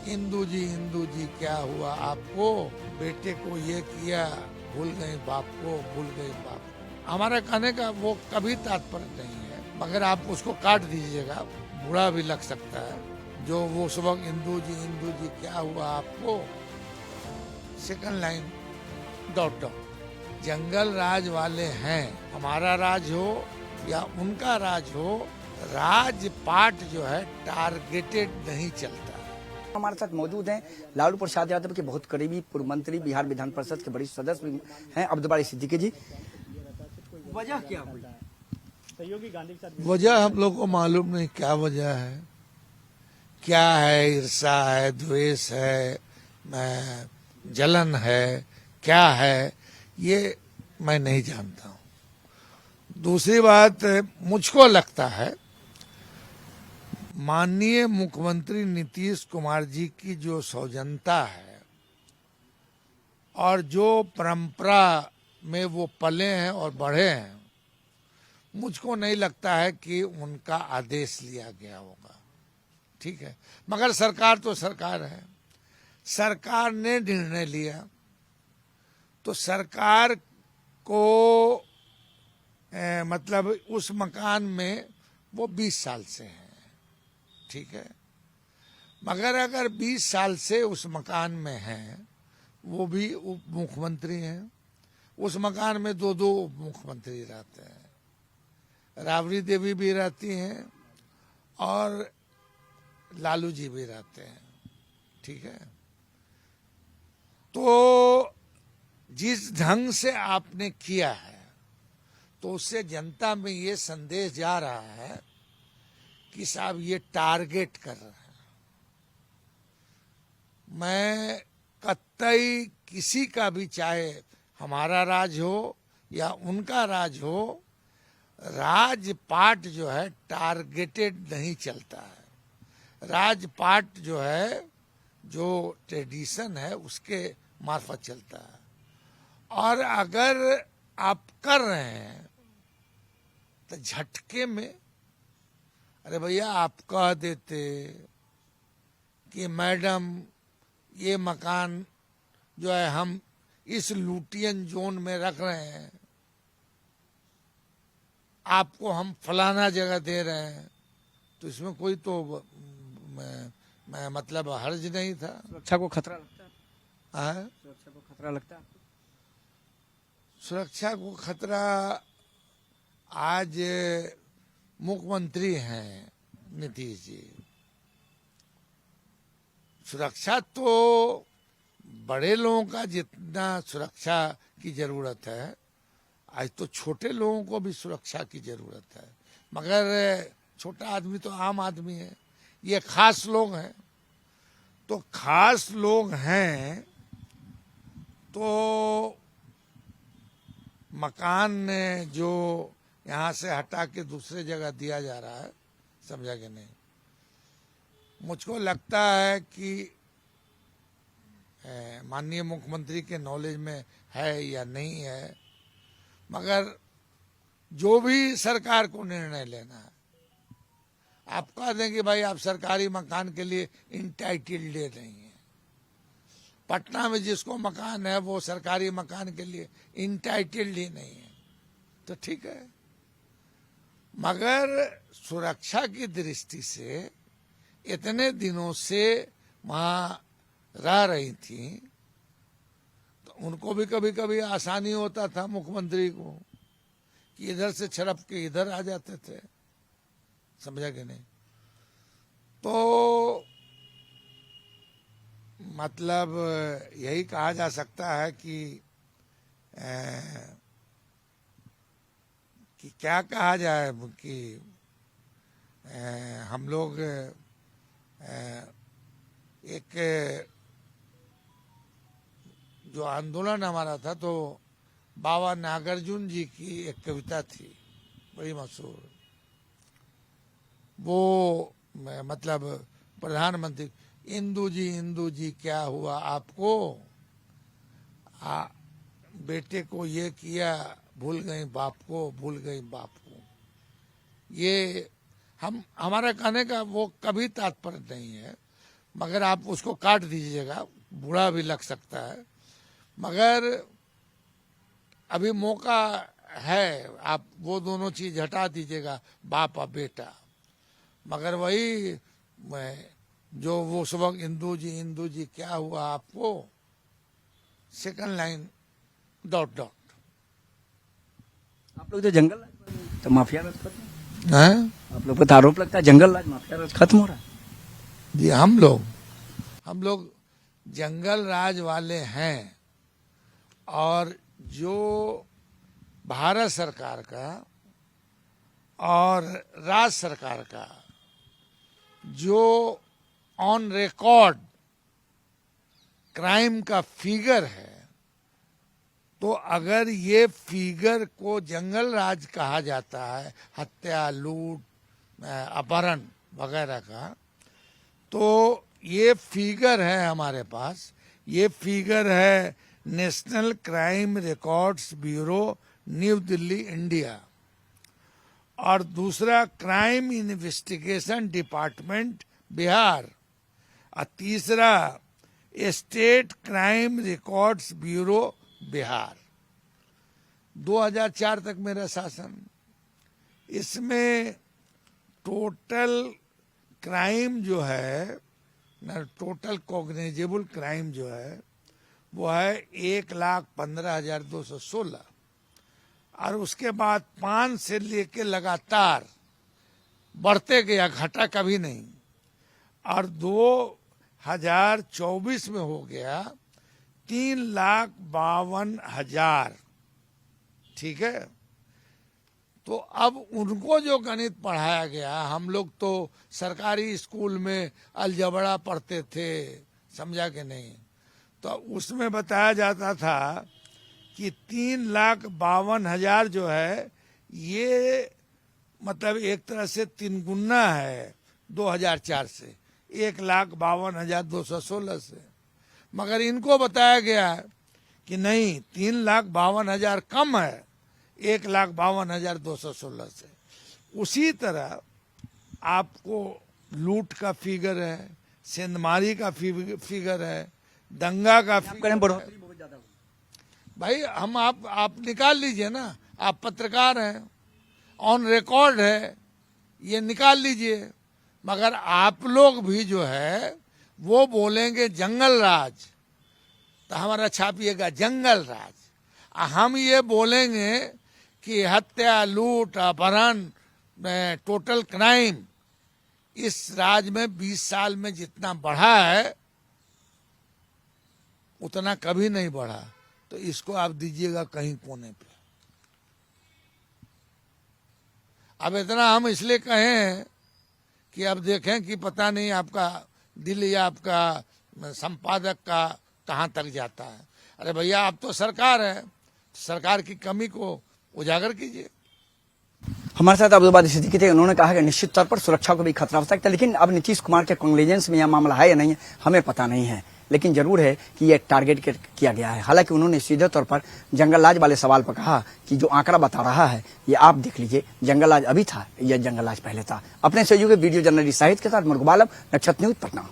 इंदू जी क्या हुआ आपको, बेटे को ये किया, भूल गई बाप को, भूल गई बाप को। हमारा कहने का वो कभी तात्पर्य नहीं है, मगर आप उसको काट दीजिएगा, बुरा भी लग सकता है। जो वो सुबह इंदू जी क्या हुआ आपको, सेकंड लाइन डॉट डॉट। जंगल राज वाले हैं, हमारा राज हो या उनका राज हो, राज पाट जो है टारगेटेड नहीं चलता। हमारे साथ मौजूद हैं लालू प्रसाद यादव के बहुत करीबी पूर्व मंत्री, बिहार विधान परिषद के वरिष्ठ सदस्य भी हैं अब्दुल सिद्दीकी जी। वजह क्या हुई? सहयोगी गांधी के साथ वजह हम लोग को मालूम नहीं क्या वजह है, क्या है, ईर्षा है, द्वेष है, जलन है, क्या है, ये मैं नहीं जानता हूं। दूसरी बात, मुझको लगता है माननीय मुख्यमंत्री नीतीश कुमार जी की जो सौजन्यता है और जो परंपरा में वो पले हैं और बढ़े हैं, मुझको नहीं लगता है कि उनका आदेश लिया गया होगा। ठीक है, मगर सरकार तो सरकार है, सरकार ने निर्णय लिया तो सरकार को मतलब उस मकान में वो 20 साल से है, ठीक है। मगर अगर 20 साल से उस मकान में हैं, वो भी उप मुख्यमंत्री हैं, उस मकान में दो दो उप मुख्यमंत्री रहते हैं, राबड़ी देवी भी रहती हैं और लालू जी भी रहते हैं, ठीक है। तो जिस ढंग से आपने किया है तो उससे जनता में ये संदेश जा रहा है कि साहब ये टारगेट कर रहे हैं। मैं कतई किसी का भी, चाहे हमारा राज हो या उनका राज हो, राजपाट जो है टारगेटेड नहीं चलता है। राजपाट जो है, जो ट्रेडिशन है, उसके मार्फत चलता है। और अगर आप कर रहे हैं तो झटके में, अरे भैया आप कह देते कि मैडम ये मकान जो है हम इस लुटियन जोन में रख रहे हैं, आपको हम फलाना जगह दे रहे हैं, तो इसमें कोई तो मतलब हर्ज नहीं था। सुरक्षा को खतरा लगता है? हाँ? सुरक्षा को खतरा लगता है? सुरक्षा को खतरा, आज मुख्यमंत्री हैं नीतीश जी, सुरक्षा तो बड़े लोगों का जितना सुरक्षा की जरूरत है, आज तो छोटे लोगों को भी सुरक्षा की जरूरत है। मगर छोटा आदमी तो आम आदमी है, ये खास लोग हैं, तो खास लोग हैं तो मकान जो यहाँ से हटा के दूसरे जगह दिया जा रहा है, समझा कि नहीं। मुझको लगता है कि माननीय मुख्यमंत्री के नॉलेज में है या नहीं है, मगर जो भी सरकार को निर्णय लेना है, आप कह दें कि भाई आप सरकारी मकान के लिए इंटाइटल्ड नहीं है। पटना में जिसको मकान है वो सरकारी मकान के लिए इंटाइटल्ड ही नहीं है, तो ठीक है। मगर सुरक्षा की दृष्टि से इतने दिनों से वहां रह रही थी, तो उनको भी कभी कभी आसानी होता था मुख्यमंत्री को कि इधर से छड़प के इधर आ जाते थे, समझा कि नहीं। तो मतलब यही कहा जा सकता है कि क्या कहा जाए कि हम लोग एक जो आंदोलन हमारा था, तो बाबा नागार्जुन जी की एक कविता थी बड़ी मशहूर, वो मतलब प्रधानमंत्री, इंदू जी क्या हुआ आपको, बेटे को ये किया, भूल गई बाप को, भूल गई बाप को। ये हमारा कहने का वो कभी तात्पर्य नहीं है, मगर आप उसको काट दीजिएगा, बुरा भी लग सकता है, मगर अभी मौका है, आप वो दोनों चीज हटा दीजिएगा, बाप और बेटा। मगर वही जो वो उस वक्त इंदू जी क्या हुआ आपको, सेकंड लाइन ... आप लोग तो जंगल राज तो माफिया राज खत्म, हैं? आप लोग पर तो आरोप लगता है जंगल राज माफिया राज खत्म हो रहा है। जी हम लोग जंगल राज वाले हैं, और जो भारत सरकार का और राज्य सरकार का जो ऑन रिकॉर्ड क्राइम का फिगर है, तो अगर ये फिगर को जंगल राज कहा जाता है, हत्या, लूट, अपहरण वगैरह का, तो ये फिगर है हमारे पास, ये फिगर है national crime records bureau, new Delhi, India, और दूसरा क्राइम इन्वेस्टिगेशन डिपार्टमेंट, बिहार, और तीसरा state crime records bureau, Bihar. 2004 तक मेरा शासन, इसमें टोटल क्राइम जो है, टोटल कॉग्निजेबल क्राइम जो है वो है 1,15,216, और उसके बाद 5 से लेके लगातार बढ़ते गया, घटा कभी नहीं, और 2024 में हो गया 3,52,000। ठीक है, तो अब उनको जो गणित पढ़ाया गया, हम लोग तो सरकारी स्कूल में अलजबड़ा पढ़ते थे, समझा कि नहीं, तो उसमें बताया जाता था कि 3,52,000 जो है ये मतलब एक तरह से 3 गुना है 2004 से, 1,52,216 से। मगर इनको बताया गया कि नहीं, 3,52,000 कम है 1,52,216 से। उसी तरह आपको लूट का फिगर है, सेंधमारी का फिगर है, दंगा का फिगर है। भाई हम आप निकाल लीजिए ना, आप पत्रकार हैं, ऑन रिकॉर्ड है, ये निकाल लीजिए। मगर आप लोग भी जो है वो बोलेंगे जंगल राज, तो हमारा छापिएगा जंगल राज। हम ये बोलेंगे कि हत्या, लूट, अपहरण, टोटल क्राइम इस राज में 20 साल में जितना बढ़ा है उतना कभी नहीं बढ़ा, तो इसको आप दीजिएगा कहीं कोने पे। अब इतना हम इसलिए कहें कि अब देखें कि पता नहीं आपका दिल या आपका संपादक का कहाँ तक जाता है। अरे भैया, आप तो सरकार है, सरकार की कमी को उजागर कीजिए। हमारे साथ अब्दुल सिद्दीकी थे, उन्होंने कहा कि निश्चित तौर पर सुरक्षा को भी खतरा हो सकता है, लेकिन अब नीतीश कुमार के कॉन्ग्रेजेंस में यह मामला है या नहीं है हमें पता नहीं है, लेकिन जरूर है कि यह टारगेट किया गया है। हालांकि उन्होंने सीधे तौर पर जंगलराज वाले सवाल पर कहा कि जो आंकड़ा बता रहा है ये आप देख लीजिए, जंगलराज अभी था या जंगलराज पहले था। अपने सहयोगी वीडियो जर्नलिस्ट साहिद के साथ मुर्गबालम, नक्षत्र न्यूज, पटना।